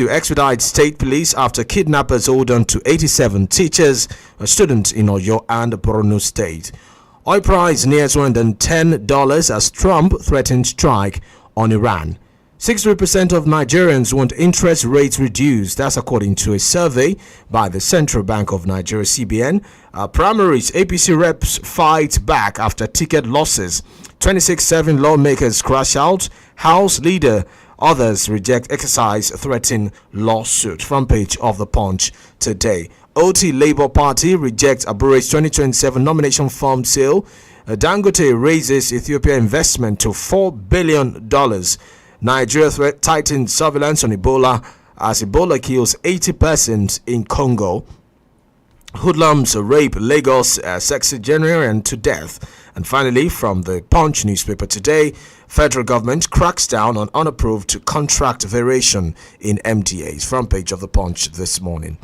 To expedite state police after kidnappers hold on to 87 teachers, students in Oyo and Borno State. Oil price nears $110 as Trump threatens strike on Iran. 63% of Nigerians want interest rates reduced. That's according to a survey by the Central Bank of Nigeria, CBN. Primaries, APC reps fight back after ticket losses. 26-7 lawmakers crash out. House leader, others reject exercise threatening lawsuit. Front page of the Punch today. OT Labour Party rejects Abure's 2027 nomination form sale. Dangote raises Ethiopia investment to $4 billion. Nigeria threat tightens surveillance on Ebola as Ebola kills 80 persons in Congo. Hoodlums rape Lagos sexagenarian to death. And finally, from the Punch newspaper today, federal government cracks down on unapproved contract variation in MDAs. Front page of the Punch this morning.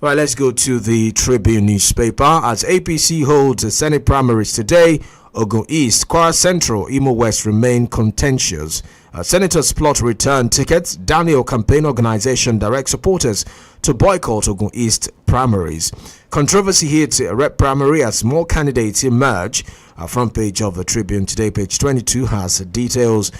All right, let's go to the Tribune newspaper. As APC holds the Senate primaries today, Ogun East, Kwara Central, Imo West remain contentious. Senators plot return tickets. Daniel campaign organization directs supporters to boycott Ogun East primaries. Controversy hits rep primary as more candidates emerge. Front page of the Tribune today, page 22, has details.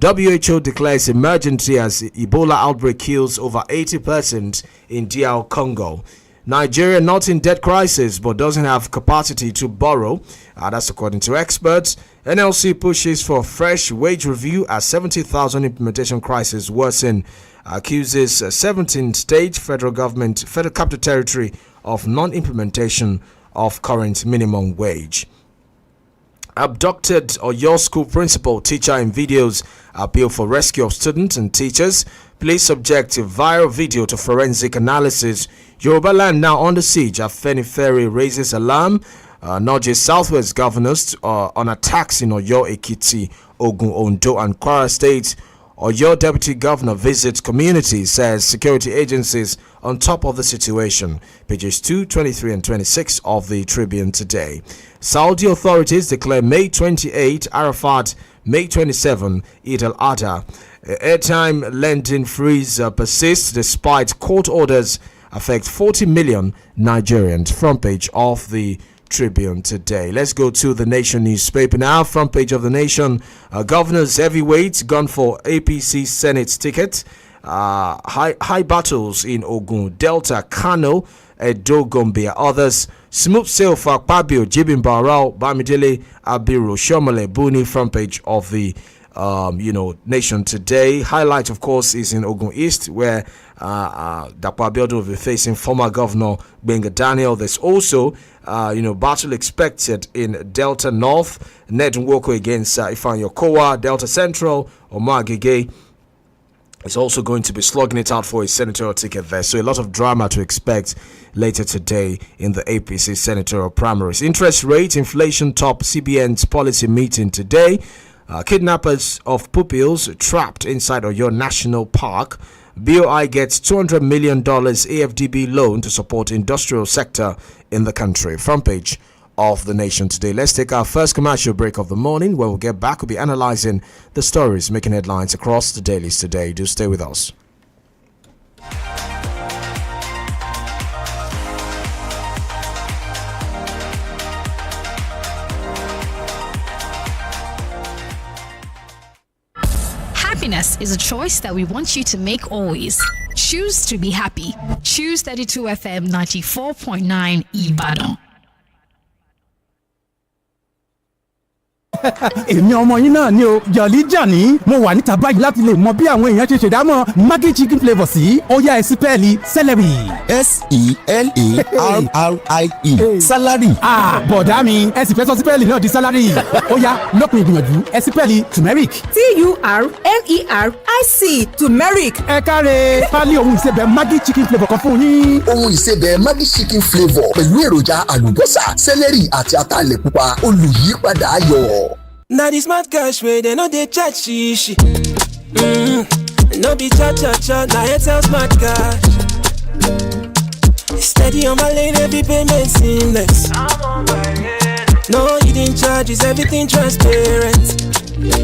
WHO declares emergency as Ebola outbreak kills over 80 persons in DR Congo. Nigeria not in debt crisis but doesn't have capacity to borrow. That's according to experts. NLC pushes for fresh wage review as 70,000 implementation crisis worsen. Accuses 17 state federal capital territory of non-implementation of current minimum wage. Abducted Oyo school principal, teacher in videos appeal for rescue of students and teachers. Police subject to viral video to forensic analysis. Yoruba land now under siege. Afeni Ferry raises alarm. Nudges Southwest governors on attacks in Oyo, Ekiti, Ogun, Ondo, and Kwara states. Oyo deputy governor visits community, says security agencies on top of the situation. Pages 2, 23, and 26 of the Tribune today. Saudi authorities declare May 28 Arafat, May 27 Eid al-Adha. Airtime lending freeze persists despite court orders affect 40 million Nigerians. Front page of the Tribune today. Let's go to the Nation newspaper now. Front page of the Nation. Governors heavyweights gone for APC Senate ticket. High battles in Ogun, Delta, Kano, Edo, Gombe. Others smooth sail for Akpabio, Jibin Barao, Bamidele, Abiru, Shomole, Buni. Front page of the Nation today. Highlight, of course, is in Ogun East, where Dapo Abiodun will be facing former Governor Gbenga Daniel. There's also battle expected in Delta North. Ned Nwoko against Ifeanyi Okowa. Delta Central, Omar Agege is also going to be slugging it out for his senatorial ticket there. So a lot of drama to expect later today in the APC senatorial primaries. Interest rate, inflation top CBN's policy meeting today. Kidnappers of pupils trapped inside Oyo National Park. BOI gets $200 million AFDB loan to support industrial sector in the country. Front page of the Nation today. Let's take our first commercial break of the morning. When we'll get back, we'll be analyzing the stories making headlines across the dailies today. Do stay with us. Happiness is a choice that we want you to make always. Choose to be happy. Choose 32 FM 94.9 Ibadan. èmi ọmọ yín náà ni o Jolly Johnny mo wà níta báyìí láti lè mọ bí àwọn èèyàn ṣe ṣèdámọ̀ Maggi chicken flavour sí ó yá ẹ sí pẹ́ẹ́lí celery. S-E-L-A-R-R-I-E salary. Bọ̀dá mi ẹ sì fẹ́ sọ sípẹ́ẹ̀lì náà di salary. Ó yá lópin ìgbìyànjú ẹ sí pẹ́ẹ́lì turmeric. T-U-R-M-E-R-I-C turmeric. ẹ káre pálí ohun ìsebẹ̀ Maggi chicken flavour kan fún yín. Ohun ìsebẹ̀ Maggi chicken flavour pẹ̀lú èròjà àlùbọ́sà celery àti ataalẹ̀ pupa olùyípadà ayọ̀. Now this smart cash way they know they chat shishi. No be cha cha cha. Now it's smart cash. Steady on my lane, every payment seamless. No hidden charges, everything transparent.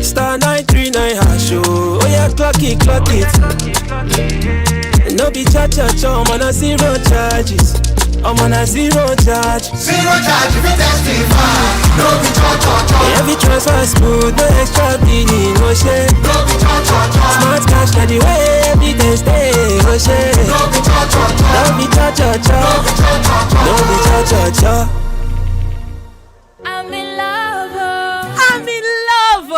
Star 939 hash oh yeah, clock it. No be cha-cha-cha, I'm on a zero charges. I'm on a zero charge. Zero charge if you testify. No be cha-cha-cha. Every transfer smooth, no extra bleeding, no shame. No be cha-cha-cha. Smart cash, na the way everything stay, no shame. No be cha-cha-cha. No be cha-cha-cha. No be cha-cha-cha. No be cha-cha-cha. I'm in love. I'm in love.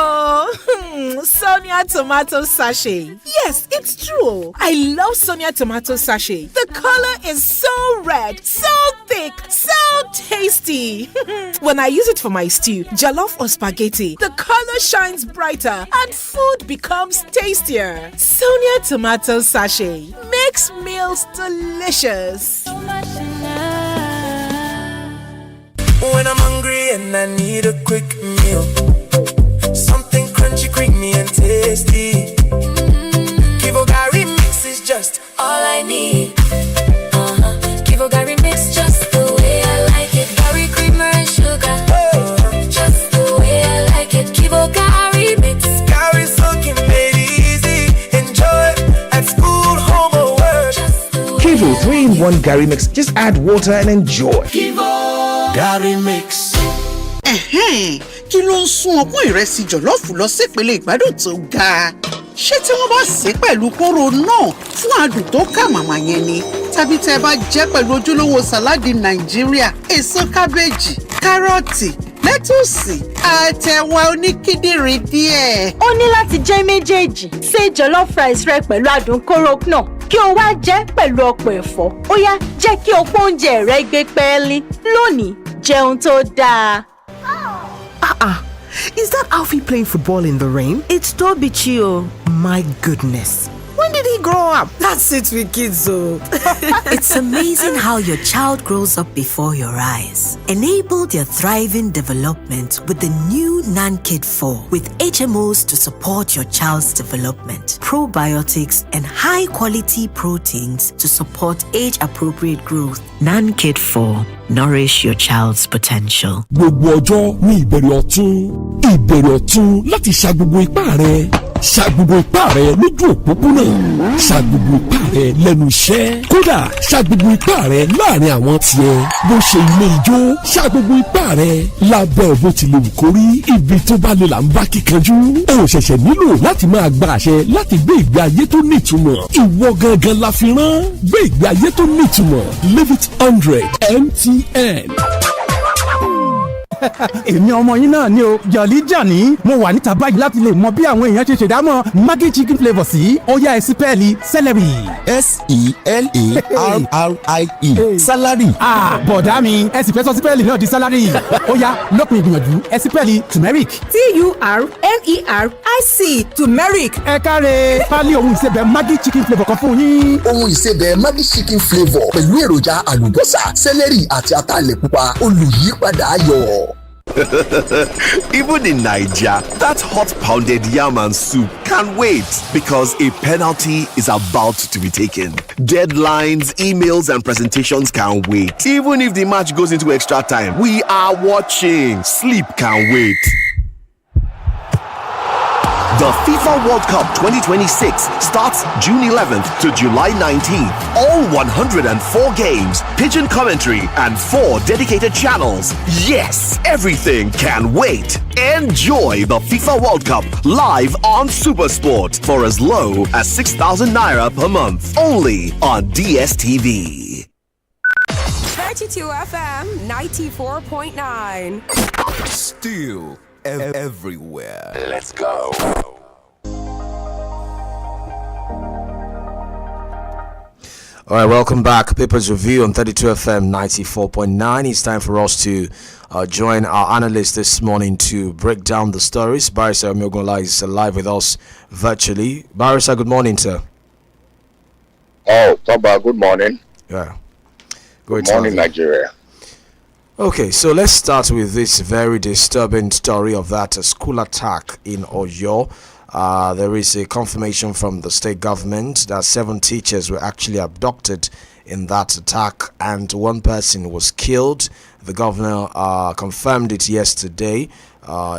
Sonia tomato sachet. Yes, it's true. I love Sonia tomato sachet. The color is so red, so thick, so tasty. When I use it for my stew, jollof or spaghetti, the color shines brighter and food becomes tastier. Sonia tomato sachet makes meals delicious. So much in love. When I'm hungry and I need a quick meal, something crunchy, creamy and tasty. Ghee mix is just All I need. Ghee mix just the way I like it. Gary creamer and sugar. Just the way I like it. Ghee mix. Gary soaking made easy. Enjoy at school, home or work. Kivo 3-in-1 Gary Mix. Just add water and enjoy. Gary mix. Kí ló ń sún ọpọ́n ìrẹsì jọ̀lọ́ọ̀fù lọ sípele ìgbádùn tó ga? Ṣé tí wọ́n bá sè é pẹ̀lú kóró náà fún adùn tó kà màmá yẹn ni? Tàbí tẹ́ bá jẹ́ pẹ̀lú ojúlówó sàláàdì Nàìjíríà, èso kábéèjì, kárọ̀tì, lẹ́tùsì, àtẹ̀wà oníkíndìnrín díẹ̀. Ó ní láti jẹ́ méjèèjì. Ṣé jollof rice rẹ pẹ̀lú adùn kóró náà kí o wá jẹ́ pẹ̀lú ọ̀pọ̀ ẹ̀fọ́. Ó yá jẹ́ kí ọ̀pọ̀ oúnjẹ rẹ gbé pẹ́ẹ́lí. Lónìí, jẹun tó dáa. Is that Alfie playing football in the rain? It's Tobichio. My goodness. When did he grow up? That's it with kids, though. It's amazing how your child grows up before your eyes. Enable their thriving development with the new NanKid 4 with HMOs to support your child's development, probiotics, and high-quality proteins to support age-appropriate growth. NanKid 4. Nourish your child's potential. Gbogbo ọjọ́ ní ìbẹ̀rẹ̀ ọ̀tún láti ṣa gbogbo ipá rẹ̀. Ṣa gbogbo ipá rẹ̀ lójú òpópónà. Ṣa gbogbo ipá rẹ̀ lẹ́nu iṣẹ́. Kódà ṣa gbogbo ipá rẹ̀ láàrin àwọn tiẹ̀. Bó ṣe ilé ijó, ṣa gbogbo ipá rẹ̀ lábẹ́ bó ti lè wù kó rí. Ibi tó bá lè là ń bá kíkanjú. O ṣẹ̀ṣẹ̀ nílò láti máa gba àṣẹ láti gbé ìgbé ayé tó nítumọ̀. Ìwọ gangan la fi rán. Gbé ìgbé ayé tó nítumọ̀. Live it 100 MTN. Èmi ọmọ yín náà ni o Jolly Johnny mo wà níta báyìí láti lè mọ bí àwọn èèyàn ṣe ṣèdámọ̀ Maggi chicken flavour sí ó yá ẹ sí pẹ́ẹ́lí celery. SELARRIE salary. Bọ̀dá mi ẹ sì fẹ́ sọ sípẹ́ẹ̀lì náà di salary. Ó yá lópin ìgbìyànjú ẹ sípẹ́ẹ̀lì turmeric. TURMERIC turmeric. Ẹ káre pálí ohun ìsebẹ̀ Maggi chicken flavour kan fún yín. Ohun ìsebẹ̀ Maggi chicken flavour pẹ̀lú èròjà àlùbọ́sà, celery àti ataalẹ̀ pupa olùyípadà ayọ̀. Even in Nigeria, that hot pounded yam and soup can't wait because a penalty is about to be taken. Deadlines, emails, and presentations can't wait. Even if the match goes into extra time, we are watching. Sleep can't wait. The FIFA World Cup 2026 starts June 11th to July 19th. All 104 games, pigeon commentary, and 4 dedicated channels. Yes, everything can wait. Enjoy the FIFA World Cup live on SuperSport for as low as 6,000 naira per month. Only on DSTV. 32 FM 94.9. Still everywhere. Let's go. All right, welcome back. Papers Review on 32 FM 94.9. It's time for us to join our analyst this morning to break down the stories. Barrister Omogunla is live with us virtually. Barrister, good morning, sir. Oh, Toba, good morning. Yeah. Good morning, Nigeria. Okay, so let's start with this very disturbing story of that school attack in Oyo. There is a confirmation from the state government that 7 teachers were actually abducted in that attack and 1 person was killed. The governor confirmed it yesterday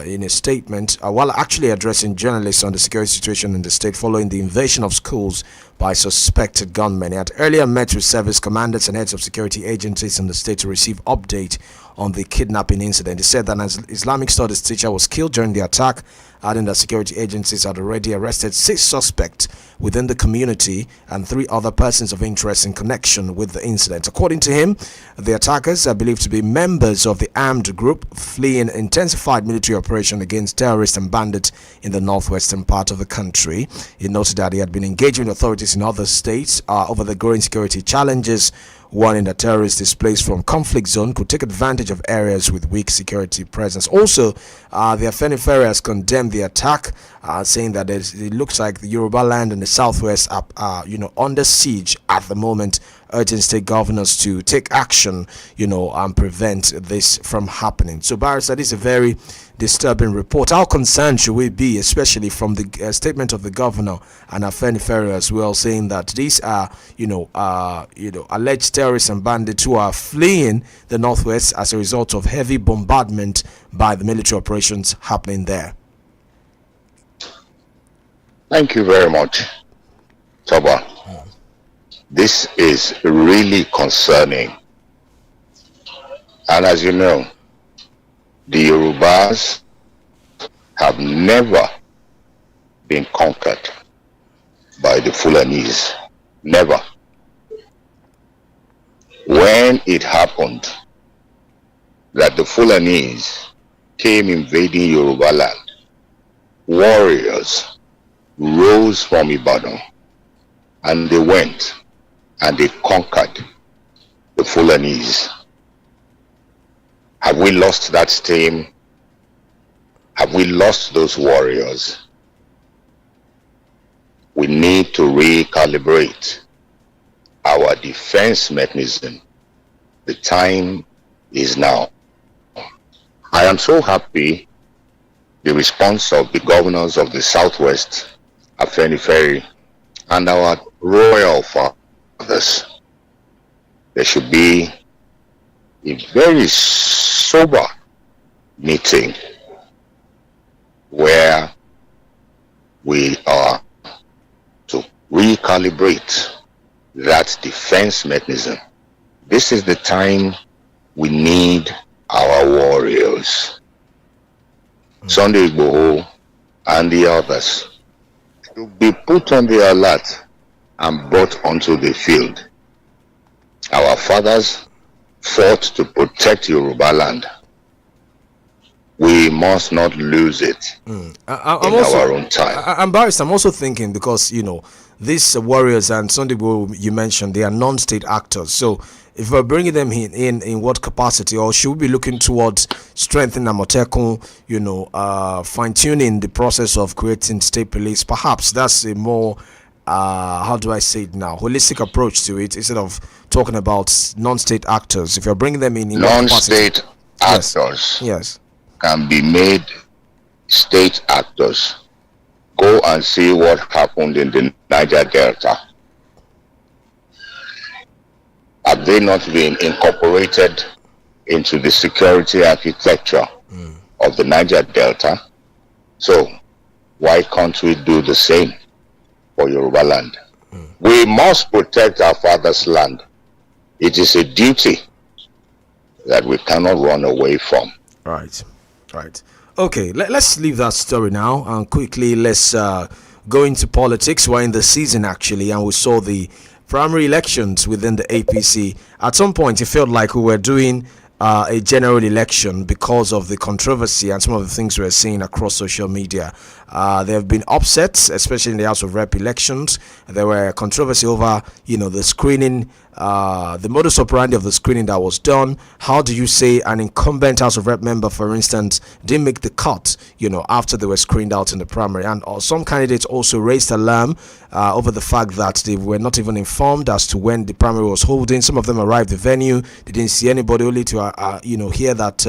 in a statement while actually addressing journalists on the security situation in the state following the invasion of schools by suspected gunmen. He had earlier met with service commanders and heads of security agencies in the state to receive update on the kidnapping incident. He said that an Islamic studies teacher was killed during the attack, adding that security agencies had already arrested 6 suspects within the community and 3 other persons of interest in connection with the incident. According to him, the attackers are believed to be members of the armed group fleeing intensified military operation against terrorists and bandits in the northwestern part of the country. He noted that he had been engaging with authorities in other states over the growing security challenges, warning that terrorists displaced from conflict zone could take advantage of areas with weak security presence. Also, the Afenifere has condemned the attack, saying that it looks like the Yoruba land and the southwest are under siege at the moment, urging state governors to take action, and prevent this from happening. So, Barrister, this is a very disturbing report. How concerned should we be, especially from the statement of the governor and Afenifere as well, saying that these are, alleged terrorists and bandits who are fleeing the northwest as a result of heavy bombardment by the military operations happening there? Thank you very much, Toba. This is really concerning. And as you know, the Yorubas have never been conquered by the Fulanese. Never. When it happened that the Fulanese came invading Yoruba land, warriors rose from Ibadan and they went and they conquered the Fulanese. Have we lost that steam? Have we lost those warriors? We need to recalibrate our defense mechanism. The time is now. I am so happy the response of the governors of the Southwest, Afenifere, and our royal fathers. There should be a very sober meeting where we are to recalibrate that defense mechanism. This is the time we need our warriors. Sunday Igboho and the others to be put on the alert and brought onto the field. Our fathers fought to protect Yoruba land. We must not lose it in our own time. I'm embarrassed. I'm also thinking because, these warriors and Sunday Igboho you mentioned, they are non-state actors. So if we're bringing them in what capacity, or should we be looking towards strengthening Amotekun, fine-tuning the process of creating state police? Perhaps that's a more, how do I say it now, holistic approach to it, instead of talking about non-state actors. If you're bringing them in non-state actors, yes, can be made state actors. Go and see what happened in the Niger Delta. Have they not been incorporated into the security architecture of the Niger Delta? So why can't we do the same for Yoruba land? We must protect our father's land. It is a duty that we cannot run away from. Right. Okay, let's leave that story now and quickly let's go into politics. We're in the season actually, and we saw the primary elections within the APC. At some point, it felt like we were doing a general election because of the controversy and some of the things we're seeing across social media. There have been upsets, especially in the House of Rep elections. There were controversy over, the screening, the modus operandi of the screening that was done. How do you say an incumbent House of Rep member, for instance, didn't make the cut, after they were screened out in the primary? And some candidates also raised alarm over the fact that they were not even informed as to when the primary was holding. Some of them arrived at the venue, they didn't see anybody, only to hear that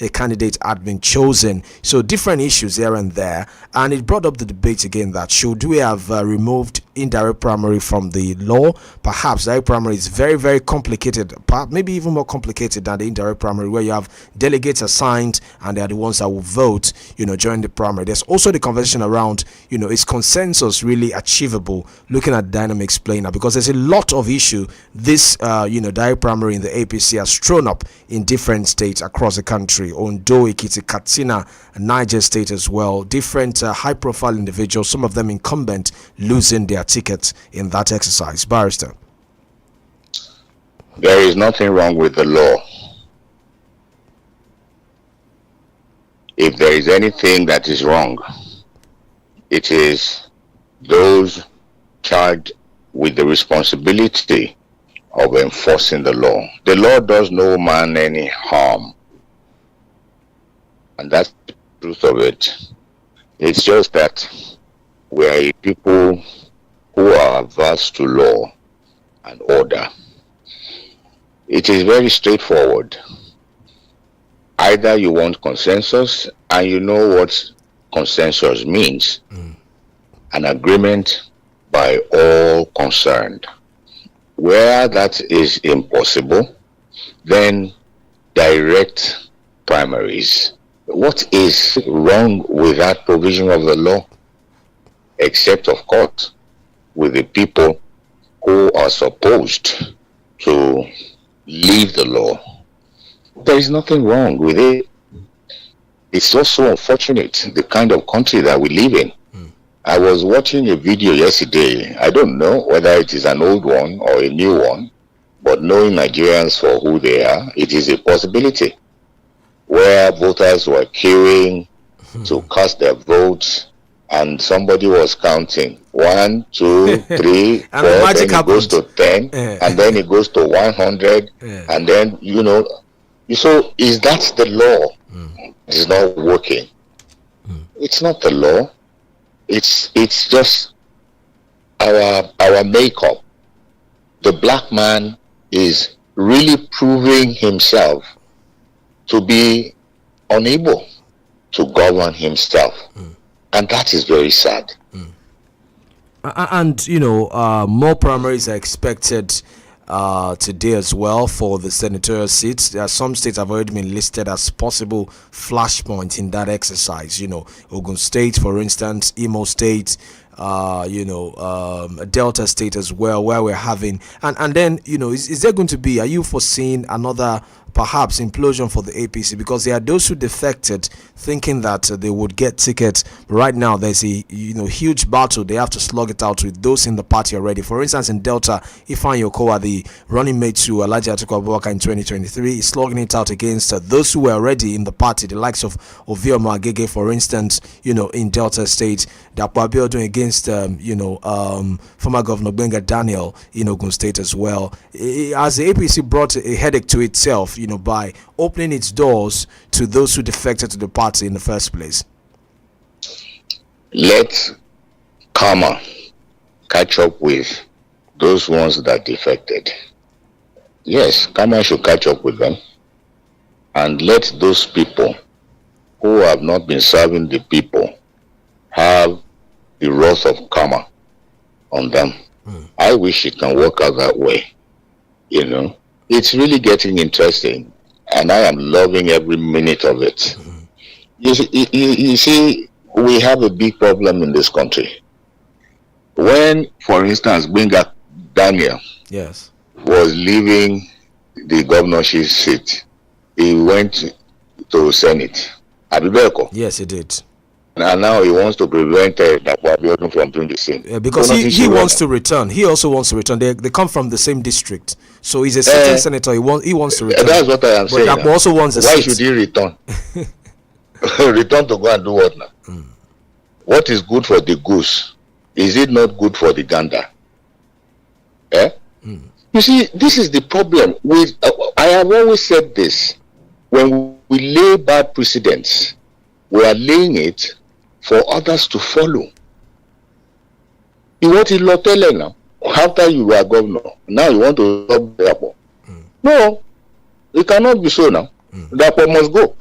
a candidate had been chosen. So different issues here and there, and it brought up the debate again that should we have removed indirect primary from the law? Perhaps direct primary is very, very complicated, maybe even more complicated than the indirect primary, where you have delegates assigned and they are the ones that will vote, during the primary. There's also the conversation around, is consensus really achievable, looking at dynamics playing out, because there's a lot of issue this, direct primary in the APC has thrown up in different states across the country. Ondo, Ekiti, Katsina, Niger State as well. Different high-profile individuals, some of them incumbent, losing their tickets in that exercise. Barrister. There is nothing wrong with the law. If there is anything that is wrong, it is those charged with the responsibility of enforcing the law. The law does no man any harm. And that's the truth of it. It's just that we are a people who are averse to law and order. It is very straightforward. Either you want consensus, and you know what consensus means. An agreement by all concerned. Where that is impossible, then direct primaries. What is wrong with that provision of the law? Except, of course, with the people who are supposed to leave the law. There is nothing wrong with it. It's also unfortunate, the kind of country that we live in. I was watching a video yesterday. I don't know whether it is an old one or a new one, but knowing Nigerians for who they are, it is a possibility, where voters were queuing to cast their votes, and somebody was counting 1, 2, 3, 4, then it goes to 10, and then it goes to 100, and then so is that the law? It's not working. It's not the law. It's just our makeup. The black man is really proving himself to be unable to govern himself, and that is very sad. And more primaries are expected today as well for the senatorial seats. There are some states have already been listed as possible flashpoints in that exercise. Ogun State, for instance, Imo State, Delta State as well, where we're having and then is there going to be, are you foreseeing another perhaps implosion for the APC, because there are those who defected thinking that they would get tickets. Right now there's a huge battle they have to slug it out with those in the party already. For instance, in Delta, 𝐒𝐈𝐒 𝐂𝐿, the running mate to Alhaji Atiku Abubakar in 2023, is slugging it out against those who were already in the party, the likes of Ovioma Agege, for instance, in Delta State, Dapo Abiodun against former Governor Gbenga Daniel in Ogun State as well. As the APC brought a headache to itself, by opening its doors to those who defected to the party in the first place. Let karma catch up with those ones that defected. Yes, karma should catch up with them, and let those people who have not been serving the people have the wrath of karma on them. I wish it can work out that way. It's really getting interesting, and I am loving every minute of it. You see, we have a big problem in this country. When, for instance, Gbenga Daniel was leaving the governorship seat, he went to Senate. Abibeko. Yes, he did. And now he wants to prevent Dapo Abiodun from doing the same. Because he wants to return. He also wants to return. They come from the same district. So he's a sitting senator. He wants to return. That's what I am saying. But Dapo also wants a Why seat. should he return? Return to go and do what now? What is good for the goose? Is it not good for the gander? You see, this is the problem. I have always said this. When we lay bad precedents, we are laying it for others to follow. You want to Lotele now? After you were governor, now you want to stop the airport. No, it cannot be so now. that one must go.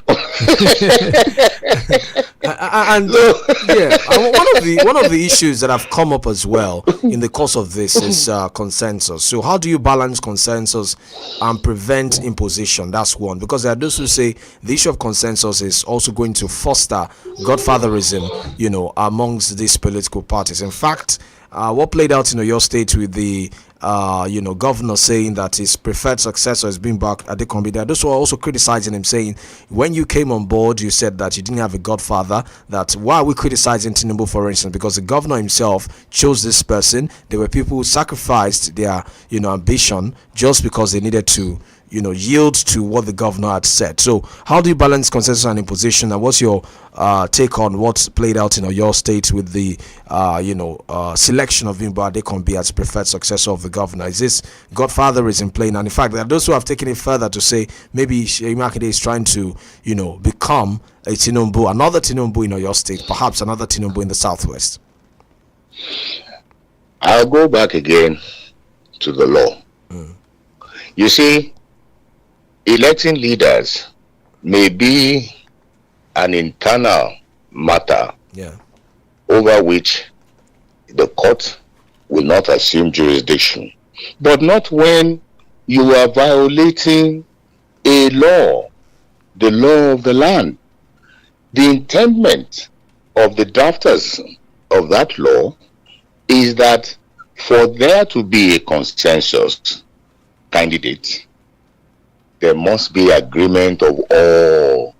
One of the issues that have come up as well in the course of this is consensus. So how do you balance consensus and prevent imposition? That's one, because there are those who say the issue of consensus is also going to foster godfatherism, amongst these political parties. In fact, what played out in your state with the governor saying that his preferred successor is being back at the committee. Those were also criticizing him, saying when you came on board, you said that you didn't have a godfather. That why are we criticizing Tinubu, for instance? Because the governor himself chose this person. There were people who sacrificed their ambition just because they needed to yield to what the governor had said. So how do you balance consensus and imposition, and what's your take on what played out in your state with the selection of Bimbo Adekombi as preferred successor of the governor? Is this godfatherism playing? And in fact, there are those who have taken it further to say maybe Ķeyi Makinde is trying to become a Tinubu, another Tinubu in your state, perhaps another Tinubu in the southwest. I'll go back again to the law. You see, electing leaders may be an internal matter over which the court will not assume jurisdiction, but not when you are violating a law, the law of the land. The intendment of the drafters of that law is that for there to be a consensus candidate, there must be agreement of all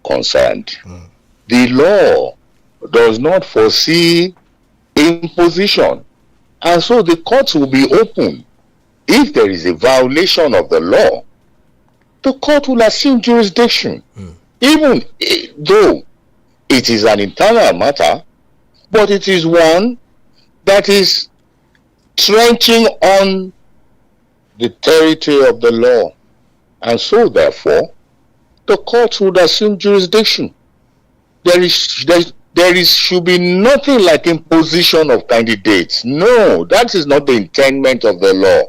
concerned. The law does not foresee imposition, and so the courts will be open. If there is a violation of the law, the court will assume jurisdiction, even though it is an internal matter, but it is one that is trenching on the territory of the law. And so, therefore, the court would assume jurisdiction. There should be nothing like imposition of candidates. No, that is not the intendment of the law.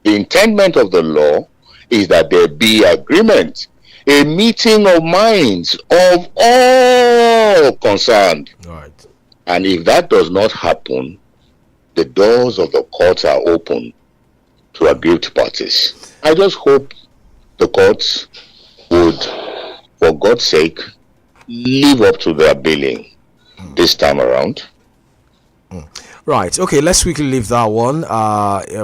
The intendment of the law is that there be agreement, a meeting of minds of all concerned. Right. And if that does not happen, the doors of the court are open to aggrieved parties. I just hope the courts would, for God's sake, live up to their billing this time around. Right. Okay, let's quickly leave that one.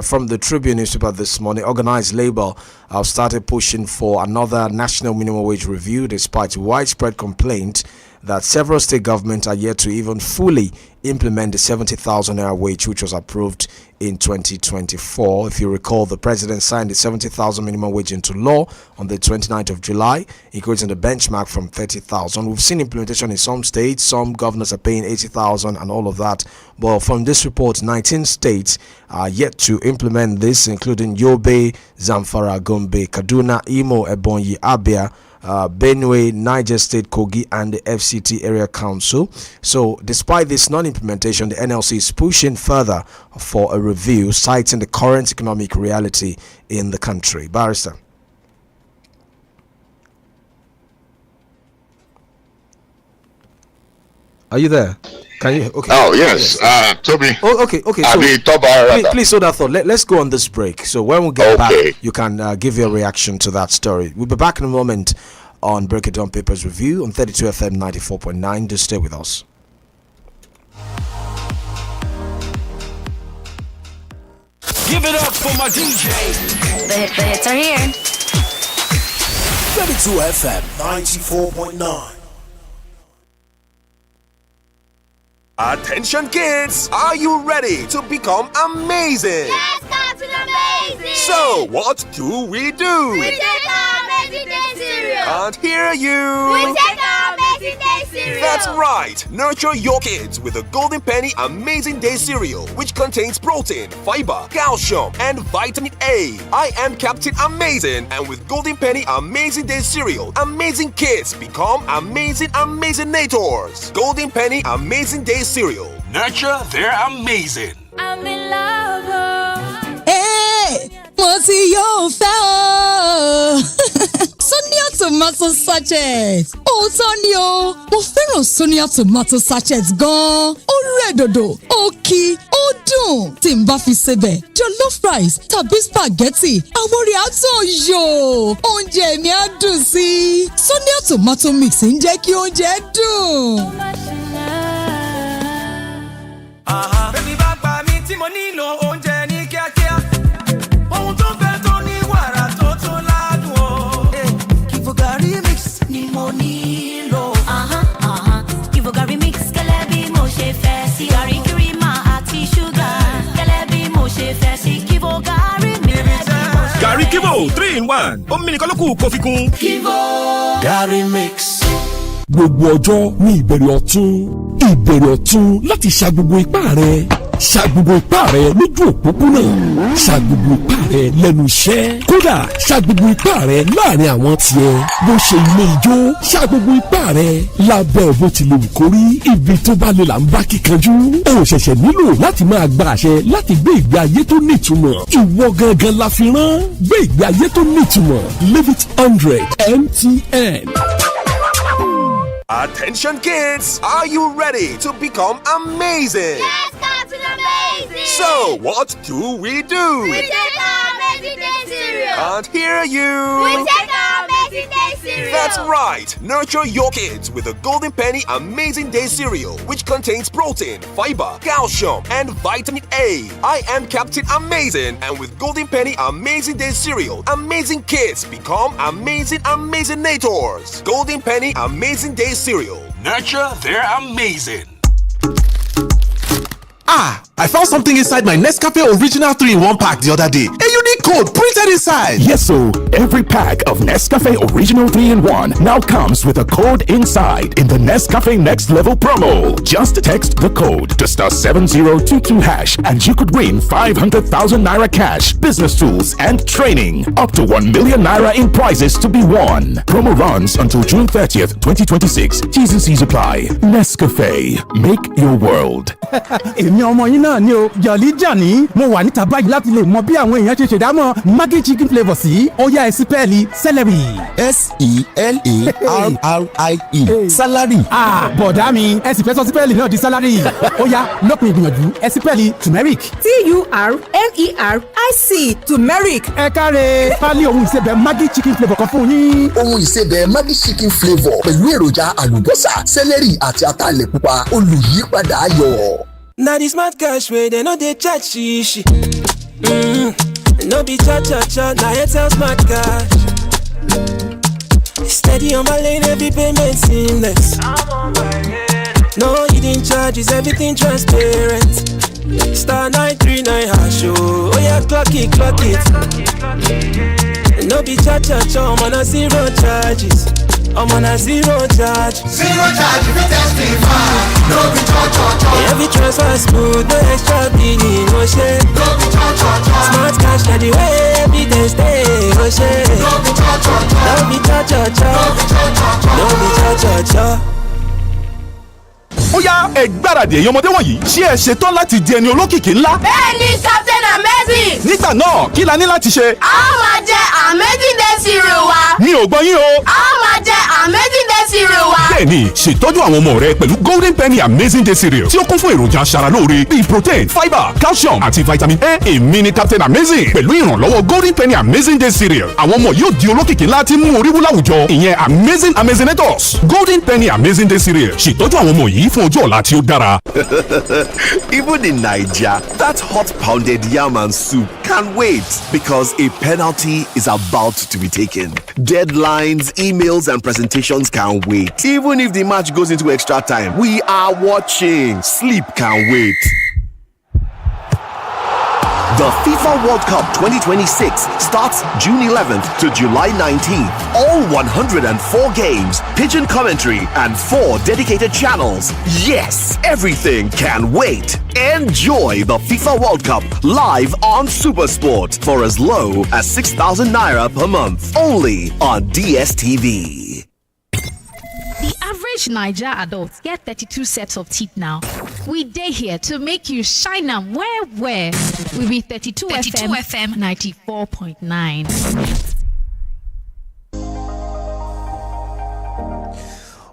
From the Tribune newspaper this morning, organized labor have started pushing for another national minimum wage review despite widespread complaint that several state governments are yet to even fully implement the 70,000 naira wage, which was approved in 2024. If you recall, the president signed the 70,000 minimum wage into law on the 29th of July, increasing the benchmark from 30,000. We've seen implementation in some states. Some governors are paying 80,000 and all of that. But from this report, 19 states are yet to implement this, including Yobe, Zamfara, Gombe, Kaduna, Imo, Ebonyi, Abia, Benue, Niger State, Kogi, and the FCT Area Council. So despite this non-implementation, the NLC is pushing further for a review, citing the current economic reality in the country. Barrister. Are you there? Can you? Okay. Oh yes, Toby. Oh, okay. So please hold that thought. Let's go on this break. So when we get back, you can give your reaction to that story. We'll be back in a moment on Break It Down Papers Review on 32 FM 94.9. Just stay with us. Give it up for my DJ. The hits are here. 32 FM 94.9. Attention kids, are you ready to become amazing? Yes, Captain Amazing! So, what do? We take our Amazing Day cereal! Can't hear you! We take our Amazing Day cereal! That's right! Nurture your kids with the Golden Penny Amazing Day cereal, which contains protein, fiber, calcium, and vitamin A. I am Captain Amazing, and with Golden Penny Amazing Day cereal, amazing kids become amazing-nators. Golden Penny Amazing Day cereal. Nurture their amazing. I'm in love. Hey, mo ti yóò fẹ́ o. Sonia tomato sachet. Òótọ́ ni o, mo fẹ́ràn Sonia tomato sachet gan-an. Ó rẹ̀ dòdò, ó kí, ó dùn. Tí n bá fi sebẹ̀, jollof rice tàbí spaghetti, àwọn rẹ̀ á tàn yò. Oúnjẹ mi á dùn sí i. Sonia tomato mix ń jẹ́ kí oúnjẹ dùn. Bébí bá pa mí tí mo nílò oúnjẹ ní kíákíá. Ohun tó fẹ́ tó ní wàrà tó tó ládùn o. Kìfò gàrí mix ni mo nílò. Kìfò gàrí mix gẹ́lẹ́ bí mo ṣe fẹ́ sí. Gàrí kírímà àti ṣúgà gẹ́lẹ́ bí mo ṣe fẹ́ sí. Kìfò gàrí mix. Gàrí Kivo 3-in-1 omi nìkan ló kù kó fi kún. Kivo Gàrí mix. Gbogbo ọjọ́ ní ìbẹ̀rẹ̀ ọ̀tún láti ṣa gbogbo ipá rẹ̀. Ṣa gbogbo ipá rẹ̀ lójú òpópónà. Ṣa gbogbo ipá rẹ̀ lẹ́nu iṣẹ́. Kódà ṣa gbogbo ipá rẹ̀ láàrin àwọn tiẹ̀. Bó ṣe ilé ijó, ṣa gbogbo ipá rẹ̀ lábẹ́ bó ti lè wù kó rí. Ibi tó bá lè là ń bá kíkanjú. O ṣẹ̀ṣẹ̀ nílò láti máa gba àṣẹ láti gbé ìgbé ayé tó nítumọ̀. Ìwọ gangan la fi rán. Gbé ìgbé ayé tó nítumọ̀. Live it 100 MTN. Attention kids, are you ready to become amazing? Yes, Captain Amazing! So, what do? We take our Amazing Day cereal! Can't hear you! We take our Amazing Day cereal! That's right! Nurture your kids with the Golden Penny Amazing Day cereal, which contains protein, fiber, calcium, and vitamin A. I am Captain Amazing, and with Golden Penny Amazing Day cereal, amazing kids become Amazinators. Golden Penny Amazing Day cereal. Nurture their amazing. I found something inside my Nescafe Original 3-in-1 pack the other day. A unique code printed inside. Yes, so every pack of Nescafe Original 3-in-1 now comes with a code inside in the Nescafe Next Level promo. Just text the code to *7022# and you could win 500,000 naira cash, business tools, and training. Up to 1 million naira in prizes to be won. Promo runs until June 30th, 2026. T's and C's apply. Nescafe. Make your world. Èmi ọmọ yín náà ni o Jolly Johnny mo wà níta báyìí láti lè mọ bí àwọn èèyàn ṣe ṣèdámọ̀ Maggi chicken flavour sí ó yá ẹsipẹ́ẹ̀lì celery. SELARIE salary. Bọ̀dá mi ẹsipẹ́ sọ sípẹ́ẹ̀lì náà di salary ó yá lópin ìgbìyànjú ẹsipẹ́ẹ̀lì turmeric. TURMERIC turmeric. Ẹ káre pálí ohun ìsebẹ̀ Maggi chicken flavour kan fún yín. Ohun ìsebẹ̀ Maggi chicken flavour pẹ̀lú èròjà àlùbọ́sà celery àti ataalẹ̀ pupa olùyípadà ayọ̀. Now the smart cash way they know they chat shishi. No be cha cha cha, now 𝐿TEL smart cash. Steady on my lane, every payment seamless. No hidden charges, everything transparent. *939#, oh yeah, clock it. No be cha cha cha, I'm on a zero charges. I'm on a zero charge. Zero charge if you testify. No be cho. Every transfer smooth, no extra billing, no shit. No be cho. Smart cash, na the way everything stay, no shit. No be cho. No be cho. No be cho. Ó yá ẹ gbáradì ẹ̀yin ọmọdé wọ̀nyí ṣé ẹ ṣetán láti di ẹni olókìkí ńlá. Bẹ́ẹ̀ni Captain Amazing. Nígbà náà kí la ní láti ṣe. A ó máa jẹ Amazing Day cereal wa. Mi ò gbọ́ yín o. A ó máa jẹ Amazing Day cereal wa. Bẹ́ẹ̀ni ṣètọ́jú àwọn ọmọ rẹ pẹ̀lú Golden Penny Amazing Day cereal tí ó kún fún èròjà aṣaralóore bíi protein, fibre, calcium àti vitamin A. Èmi ni Captain Amazing pẹ̀lú ìrànlọ́wọ́ Golden Penny Amazing Day cereal. Àwọn ọmọ yóò di olókìkí ńlá tí mú orí wú láwùjọ ìyẹn Amazinators. Golden Penny Amazing Day cereal ṣètọ́jú àwọn ọmọ yìí fún ọjọ́ ọ̀la tí ó dára. Even in Nigeria, that hot pounded yam and soup can't wait because a penalty is about to be taken. Deadlines, emails, and presentations can't wait. Even if the match goes into extra time, we are watching. Sleep can't wait. The FIFA World Cup 2026 starts June 11th to July 19th. All 104 games, pigeon commentary, and 4 dedicated channels. Yes, everything can wait. Enjoy the FIFA World Cup live on SuperSport for as low as 6,000 naira per month. Only on DSTV. The average Naija adult get 32 sets of teeth now. We dey here to make you shine am well. We be 32 FM 94.9.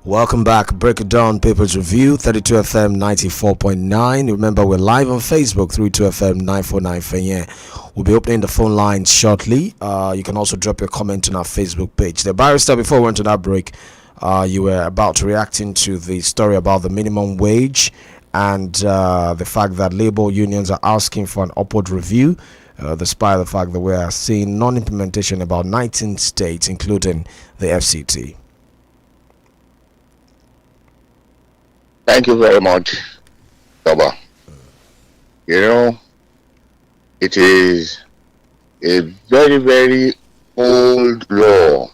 Welcome back. Break It Down Papers Review, 32 FM 94.9. Remember, we're live on Facebook, 32 FM 949 Fenye. We'll be opening the phone lines shortly. You can also drop your comment on our Facebook page. The barrister, before we went to that break, you were about to react into the story about the minimum wage and the fact that labor unions are asking for an upward review, despite the fact that we are seeing non-implementation in about 19 states, including the FCT. Thank you very much, Toba. You know, it is a very, very old law,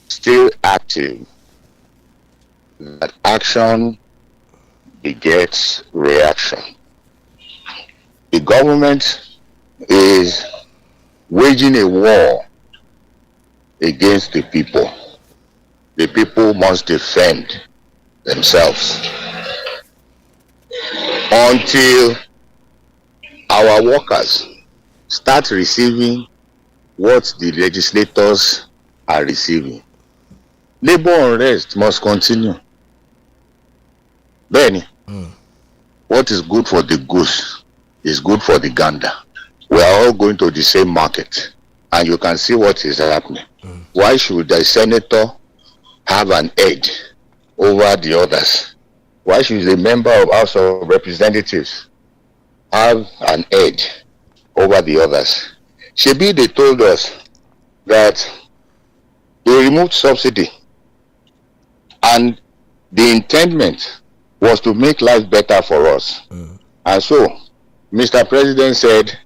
still active, that action begets reaction. The government is waging a war against the people. The people must defend themselves until our workers start receiving what the legislators are receiving. Labor unrest must continue. Benny, what is good for the goose is good for the gander. We are all going to the same market, and you can see what is happening. Why should the senator have an edge over the others? Why should a member of House of Representatives have an edge over the others? Shebi, they told us that they removed subsidy and the intendment was to make life better for us. And so Mr. President said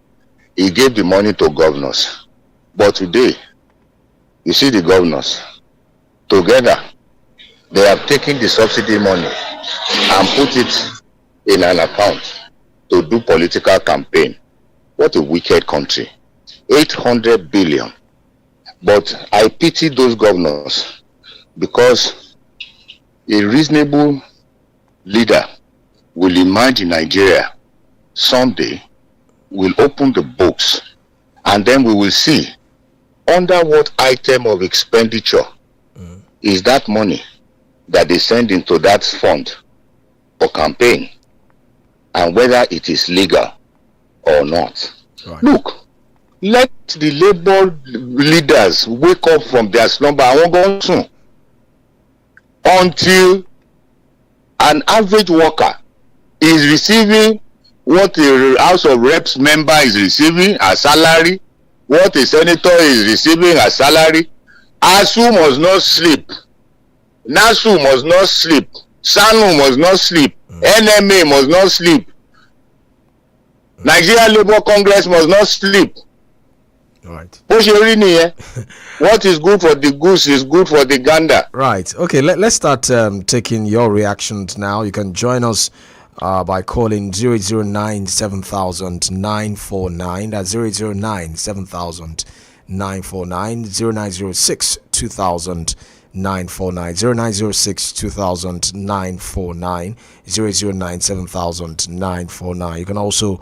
he gave the money to governors. But today, you see the governors together, they have taken the subsidy money and put it in an account to do political campaign. What a wicked country. 800 billion. But I pity those governors, because a reasonable leader will imagine Nigeria someday will open the books, and then we will see under what item of expenditure is that money that they send into that fund for campaign, and whether it is legal or not. Right. Look, let the labor leaders wake up from their slumber. I won't go soon until an average worker is receiving what a House of Reps member is receiving as salary, what a senator is receiving as salary. ASU must not sleep, NASU must not sleep, SANU must not sleep, NMA must not sleep, Nigeria Labour Congress must not sleep. Right. What is good for the goose is good for the gander. Right. Okay, let's start taking your reactions now. You can join us by calling 009 7000 949. That's 009 7000 949. 0906 2000 949. 0906 2000 949. 009 7000 949. You can also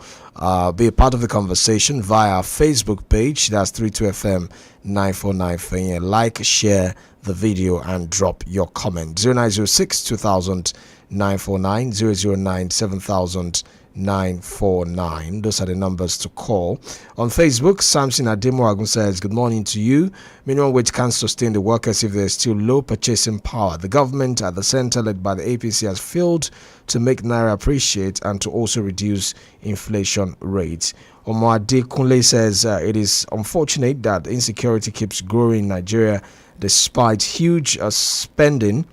be a part of the conversation via our Facebook page. That's 32FM 949. Like, share the video and drop your comment. 0906 2000 949. 009 7000 949. Those are the numbers to call. On Facebook, Samson Ademoagun says, good morning to you. Minimum wage can't sustain the workers if there is still low purchasing power. The government at the center, led by the APC, has failed to make Naira appreciate and to also reduce inflation rates. Omoade Kunle says, it is unfortunate that insecurity keeps growing in Nigeria despite huge spending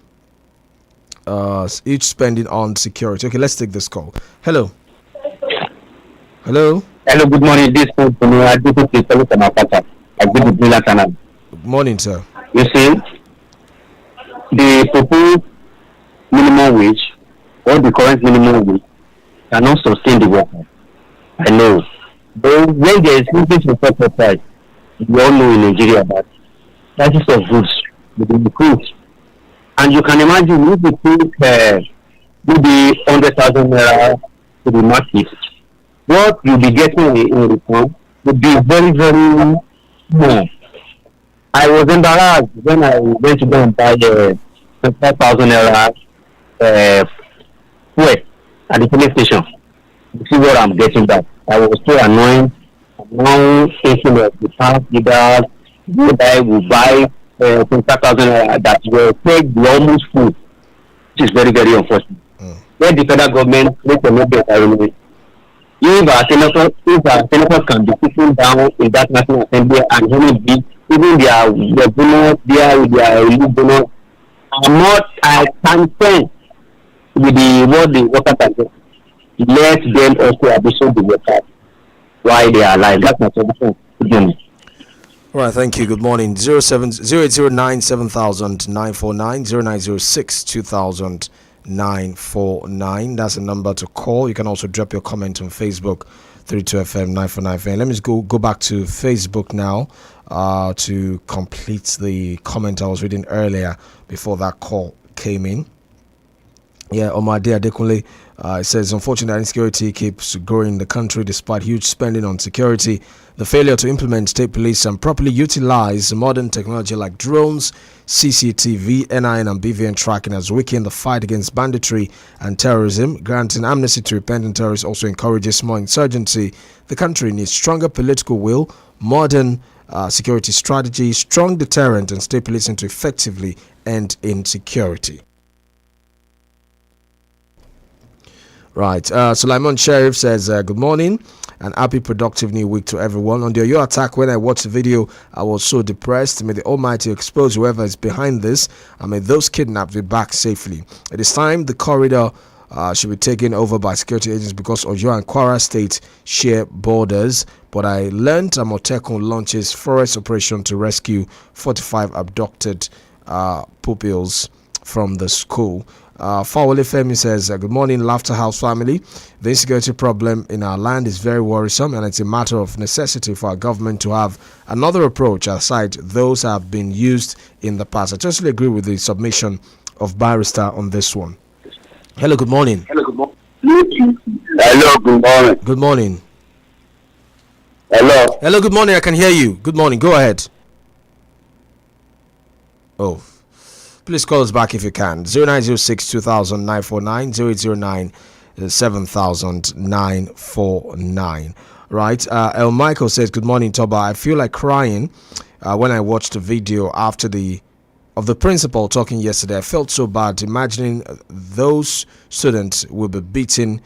on security. Okay, let's take this call. Hello. Hello, good morning. This is Good morning, sir. You see, the proposed minimum wage or the current minimum wage cannot sustain the worker. I know. But when there is increase in corporate price, we all know in Nigeria that prices of goods will increase. And you can imagine if you take maybe 100,000 naira to the market, what you'll be getting in return would be very, very small. I was embarrassed when I went to go and buy 5,000 naira fuel at the filling station. You see what I'm getting back. I was so annoyed. I'm now thinking of the past leaders who will buy 25,000 naira that will take the almost full, which is very, very unfortunate. When the federal government makes a little bit environment, if our senators can be sitting down in that National Assembly and only be even their bonus, their elite bonus, I can sense with the workers can do. Let them also absorb the workers while they are alive. That's my solution. All right, thank you. Good morning. 0809 7000 949 0906 2000 949. That's a number to call. You can also drop your comment on Facebook 32FM 949. Let me just go back to Facebook now to complete the comment I was reading earlier before that call came in. Yeah, Omade Adekunle, it says, unfortunately, insecurity keeps growing in the country despite huge spending on security. The failure to implement state police and properly utilize modern technology like drones, CCTV, NIN and BVN tracking has weakened the fight against banditry and terrorism. Granting amnesty to repentant terrorists also encourages more insurgency. The country needs stronger political will, modern security strategy, strong deterrent, and state policing to effectively end insecurity. Right, Sulaiman Sheriff says, good morning and happy productive new week to everyone. On the Oyo attack, when I watched the video, I was so depressed. May the Almighty expose whoever is behind this, and may those kidnapped be back safely. It is time the corridor should be taken over by security agents because Oyo and Kwara State share borders. But I learned Amotekun launches forest operation to rescue 45 abducted pupils from the school. Fawole Femi says, good morning, Laughter House family. The insecurity problem in our land is very worrisome, and it's a matter of necessity for our government to have another approach aside those have been used in the past. I totally agree with the submission of Barrister on this one. Hello, good morning. Hello, good morning. Hello, good morning. Good morning. Hello. Hello, good morning. I can hear you. Good morning. Go ahead. Oh. Please call us back if you can. 0906 2000 949 0809 7000 949. Right. El Michael says, good morning, Toba. I feel like crying when I watched the video of the principal talking yesterday. I felt so bad imagining those students will be beaten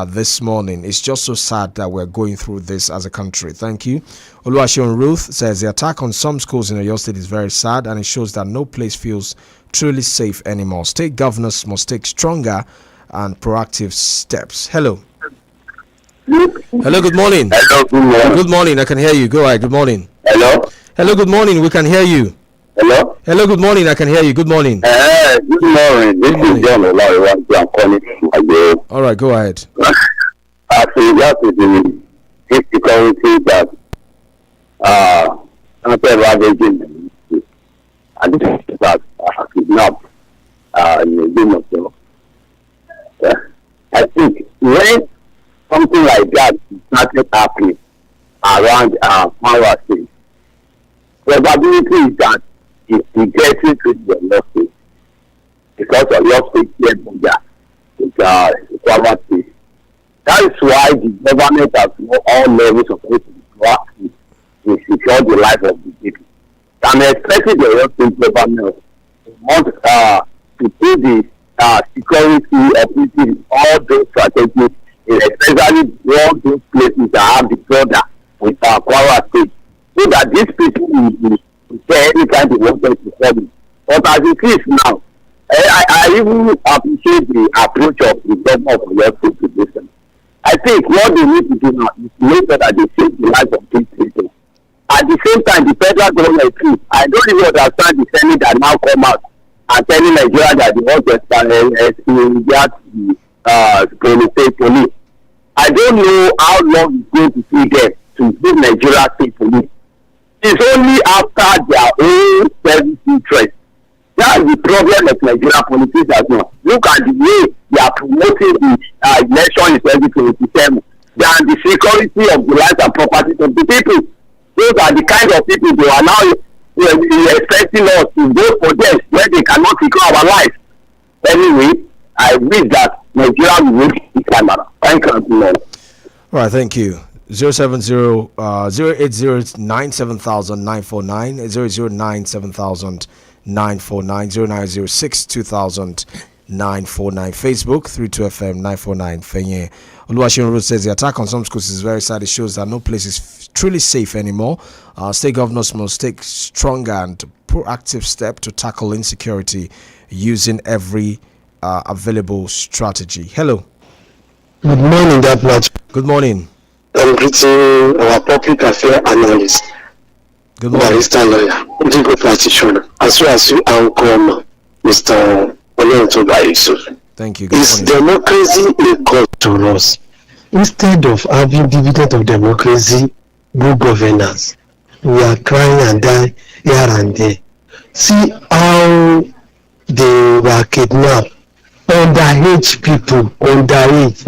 this morning. It's just so sad that we're going through this as a country. Thank you. Oluwaseun Ruth says the attack on some schools in Oyo State is very sad, and it shows that no place feels truly safe anymore. State governors must take stronger and proactive steps. Hello. Hello, good morning. Hello, good morning. Good morning. I can hear you. Go ahead. Good morning. Hello. Hello, good morning. We can hear you. Hello. Hello, good morning. I can hear you. Good morning. Good morning. This is John Oloruntoba. I'm calling again. All right, go ahead. I think that is the insecurity that ravaging and this is that kidnapped in the game of the I think when something like that started happening around Kwara State, probability is that if we get into the Oyo State, because of Oyo State here with Kwara State. That is why the government has all levels of proactive to secure the life of the people. I'm expecting the Oyo State government want to put the security of all those strategies, especially all those places that have the border with Kwara State, so that these people will say any kind of water to come. But as it is now, I even appreciate the approach of the government of Oyo State to this. I think what they need to do now is to make sure that they save the life of these people. At the same time, the federal government too, I don't even understand the Senate that now come out and telling Nigeria that they want to police. I don't know how long it's going to take them to give Nigeria state police. It's only after their own service interest. That's the problem of Nigeria politics as well. Look at the way they are promoting the election in 2027 than the security of the lives and properties of the people. Those are the kind of people they are now He expecting us to go for them where they cannot secure our life. Anyway, I wish that Nigeria will win this time around. Thank you. All right, thank you. 070 080 97000 949 0097000 949 0906 2000 949. Facebook 32FM 949 Fenye. Oluwaseun Road says the attack on some schools is very sad. It shows that no place is truly safe anymore. State governors must take stronger and proactive step to tackle insecurity using every available strategy. Hello. Good morning, that much. Good morning. I'm greeting our public affairs analyst. Good morning. Barrister lawyer, legal practitioner, as well as you uncle, Mr. OLORUNTOBA YUSUF. Thank you. Is democracy a cost to us? Instead of having dividend of democracy, good governance, we are crying and die here and there. See how they were kidnapped. Underage people, underage,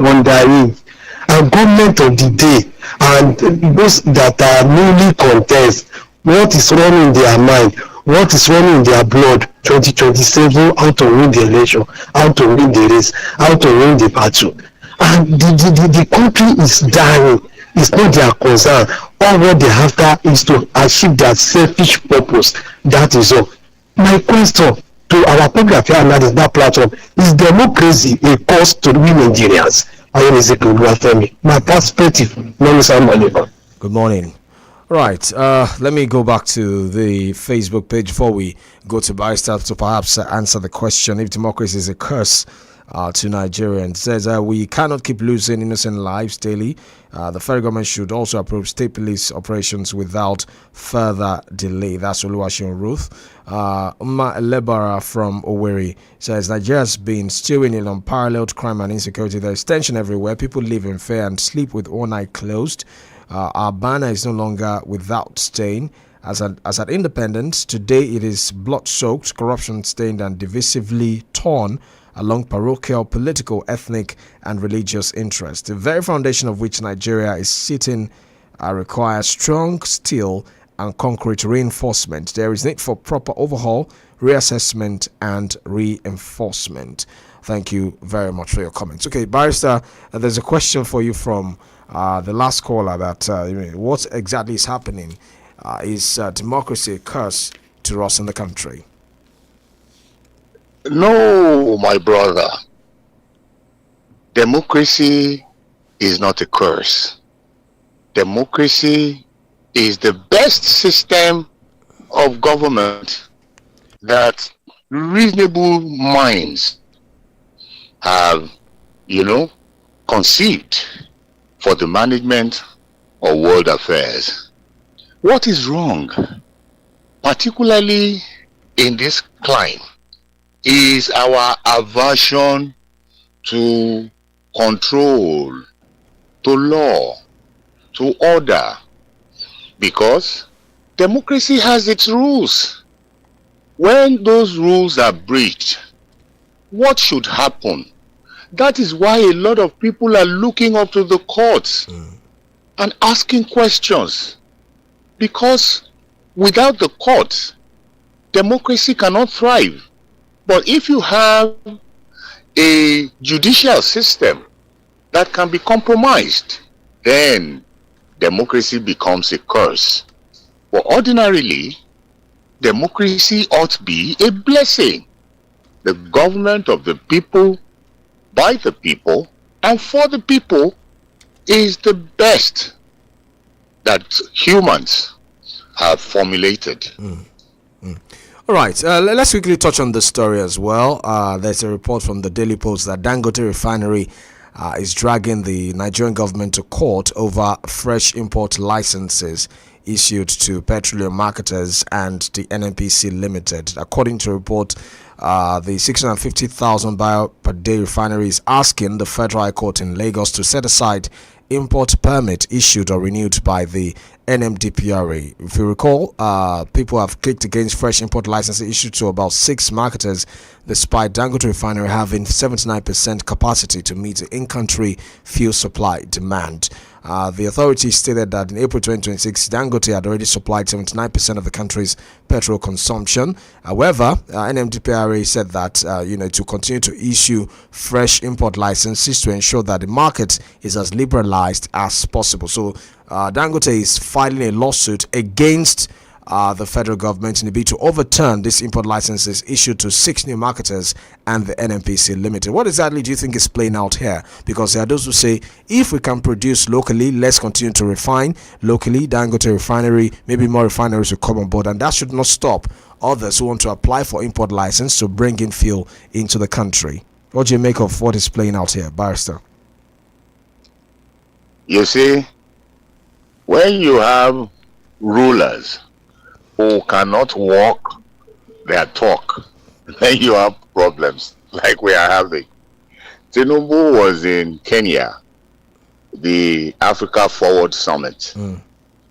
and government of the day, and those that are newly contest, what is running in their mind, what is running in their blood, 2027, how to win the election, how to win the race, how to win the battle. And the country is dying. It's not their concern. All what they have is to achieve their selfish purpose. That is all. My question to our public affairs analyst, that platform, is democracy a cost to we Nigerians? My perspective. Good morning. Right, let me go back to the Facebook page before we go to Barrister to perhaps answer the question if democracy is a curse to Nigerians. It says we cannot keep losing innocent lives daily. The federal government should also approve state police operations without further delay. That's Oluwaseun Ruth. Lebara from Owerri says Nigeria has been stewing in unparalleled crime and insecurity. There is tension everywhere. People live in fear and sleep with one eye closed. Our banner is no longer without stain. As an independence, today it is blood-soaked, corruption-stained, and divisively torn along parochial, political, ethnic, and religious interests. The very foundation of which Nigeria is sitting requires strong steel and concrete reinforcement. There is need for proper overhaul, reassessment, and reinforcement. Thank you very much for your comments. Okay, Barrister, there's a question for you from the last caller that what exactly is happening? Is democracy a curse to us in the country? No, my brother. Democracy is not a curse. Democracy is the best system of government that reasonable minds have, conceived for the management of world affairs. What is wrong, particularly in this climate, is our aversion to control, to law, to order, because democracy has its rules. When those rules are breached, what should happen? That is why a lot of people are looking up to the courts and asking questions, because without the courts, democracy cannot thrive. But if you have a judicial system that can be compromised, then democracy becomes a curse. But ordinarily, democracy ought to be a blessing. The government of the people, by the people, and for the people is the best that humans have formulated. All right, let's quickly touch on this story as well. There's a report from the Daily Post that Dangote Refinery is dragging the Nigerian government to court over fresh import licenses issued to petroleum marketers and the NNPC Limited. According to a report, the 650,000 barrel per day refinery is asking the Federal High Court in Lagos to set aside import permit issued or renewed by the NMDPRA. If you recall, people have kicked against fresh import licenses issued to about 6 marketers, despite Dangote Refinery having 79% capacity to meet the in-country fuel supply demand. The authorities stated that in April 2026, Dangote had already supplied 79% of the country's petrol consumption. However, NMDPRA said that to continue to issue fresh import licenses to ensure that the market is as liberalized as possible. So Dangote is filing a lawsuit against the federal government in a bid to overturn these import licenses issued to 6 new marketers and the NNPC Limited. What exactly do you think is playing out here? Because there are those who say if we can produce locally, let's continue to refine locally. Dangote refinery, maybe more refineries will come on board, and that should not stop others who want to apply for import license to bring in fuel into the country. What do you make of what is playing out here, Barrister? You see, when you have rulers who cannot walk their talk, then you have problems like we are having. Tinubu was in Kenya, the Africa Forward Summit.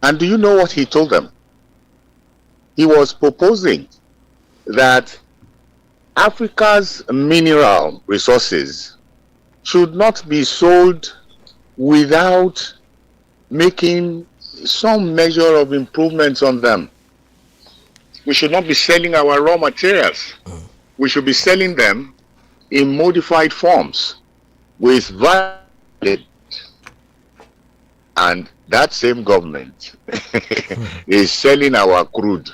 And do you know what he told them? He was proposing that Africa's mineral resources should not be sold without making some measure of improvements on them. We should not be selling our raw materials. We should be selling them in modified forms with value. And that same government is selling our crude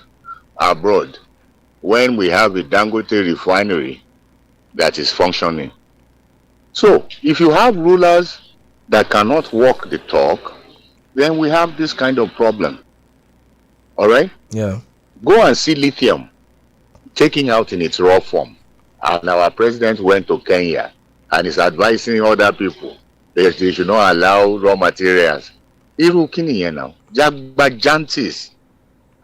abroad when we have a Dangote refinery that is functioning. So if you have rulers that cannot walk the talk, then we have this kind of problem. All right? Yeah. Go and see lithium taking out in its raw form. And our president went to Kenya and is advising other people that they should not allow raw materials. Now, Jagbajantis.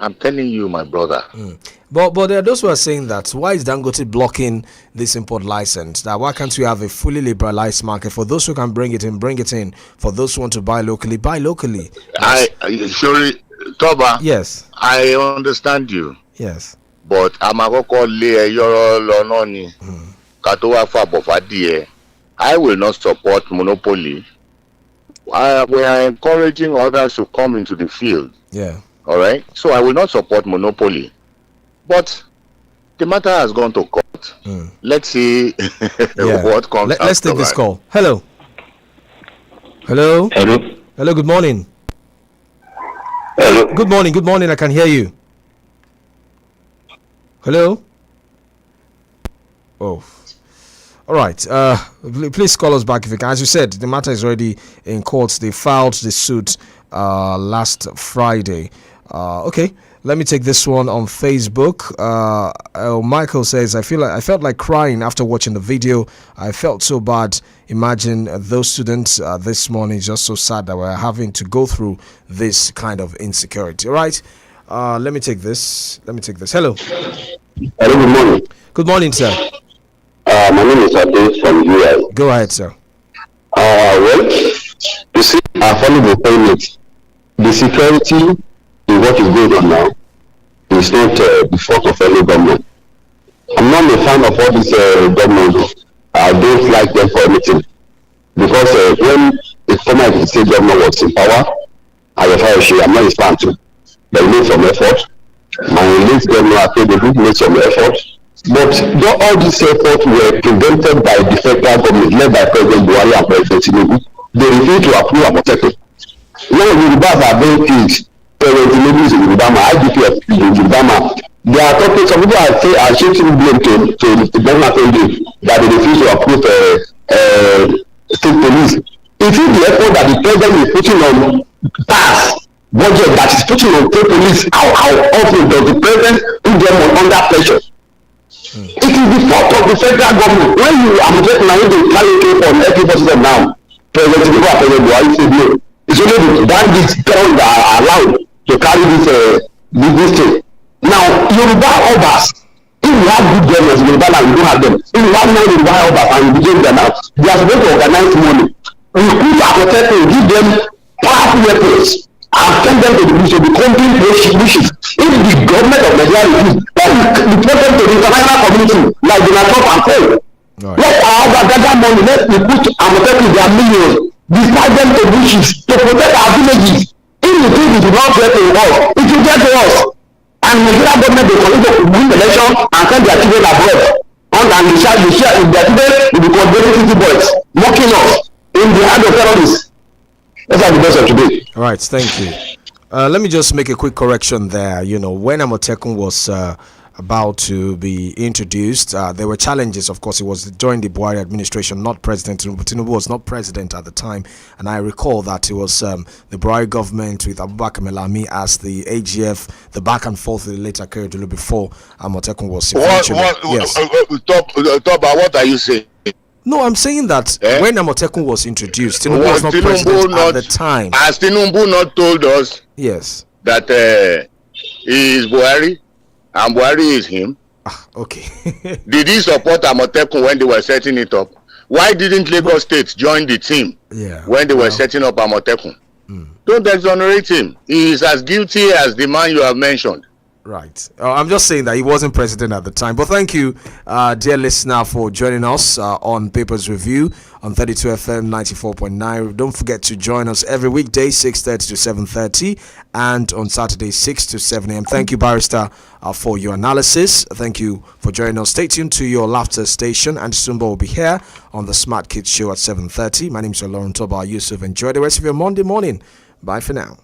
I'm telling you, my brother. But there are those who are saying that why is Dangote blocking this import license? That why can't we have a fully liberalized market for those who can bring it in, bring it in. For those who want to buy locally, buy locally. Sorry, Toba. Yes. I understand you. Yes. But I will not support monopoly. We are encouraging others to come into the field. Yeah. All right. So I will not support monopoly. But the matter has gone to court. Let's see what comes out. Let's take this call. Hello. Hello. Hello. Hello. Good morning. Hello. Good morning. Good morning. I can hear you. Hello. Oh. All right. Please call us back if you can. As you said, the matter is already in court. They filed the suit last Friday. Okay. Let me take this one on Facebook. Michael says, I felt like crying after watching the video. I felt so bad. Imagine those students this morning, just so sad that we're having to go through this kind of insecurity. All right. Let me take this. Hello. Hello, good morning. Good morning, sir. My name is Abdul from UI. Go ahead, sir. Well, you see, I follow the payment. The security in what is going on now is not the fault of any government. I'm not a fan of all this government. I don't like them for anything. Because when the former state government was in power, I'm not his fan too. They made some effort. My late governor, they made some effort. But all these efforts were prevented by the federal government, led by President Buhari and President Tinubu. They refused to approve Amotekun. Now, Yorubas are very pleased. President Tinubu is in Yorubama, IGPF is in Yorubama. They are talking, some people are shifting blame to the government that they refuse to approve state police. It is the effort that the president is putting on tax budget that is putting on state police. How often does the president put them under pressure? It is the fault of the federal government. When you are just now they carry it on every person now, President Tinubu and President Buhari said no. It's only the bandits that are allowed to carry this thing. Now, Yoruba Obas, if you have good governors in Yoruba land, you don't have them. If you have no Yoruba Obas and you begin them now, they are supposed to organize money. Recruit and protect them, give them powerful weapons, and send them to the bush to be complete wishes. If the government of Nigeria refuse, then report them to the international community, like the Trump and Co. Let our gather money, let we put and protect their millions. dispatch them to bushes to protect our villages. If you think it will not get to us, it will get to us. And Nigeria government will continue to win the election and send their children abroad. And the share if their children will be called city boys, mocking us in the hand of terrorists. That's the best of today. All right, thank you. Let me just make a quick correction there. You know, when Amotekun was about to be introduced, there were challenges. Of course, it was during the Buhari administration, not President Tinubu. Tinubu was not president at the time, and I recall that it was the Buhari government with Abubakar Malami as the AGF, the back and forth with the later Keredolu before Amotekun was eventually. What are you saying? No, I'm saying that when Amotekun was introduced, Tinubu was not president at the time. Has Tinubu not told us? Yes. That he is Buhari and Buhari is him. Okay. Did he support Amotekun when they were setting it up? Why didn't Lagos State join the team when they were setting up Amotekun? Don't exonerate him. He is as guilty as the man you have mentioned. Right. I'm just saying that he wasn't president at the time. But thank you, dear listener, for joining us on Papers Review on 32 FM 94.9. Don't forget to join us every weekday, 6:30 to 7:30, and on Saturday, 6 to 7 a.m. Thank you, Barrister, for your analysis. Thank you for joining us. Stay tuned to your laughter station, and Sumba will be here on the Smart Kids Show at 7:30. My name is OLORUNTOBA, YUSUF. Enjoy the rest of your Monday morning. Bye for now.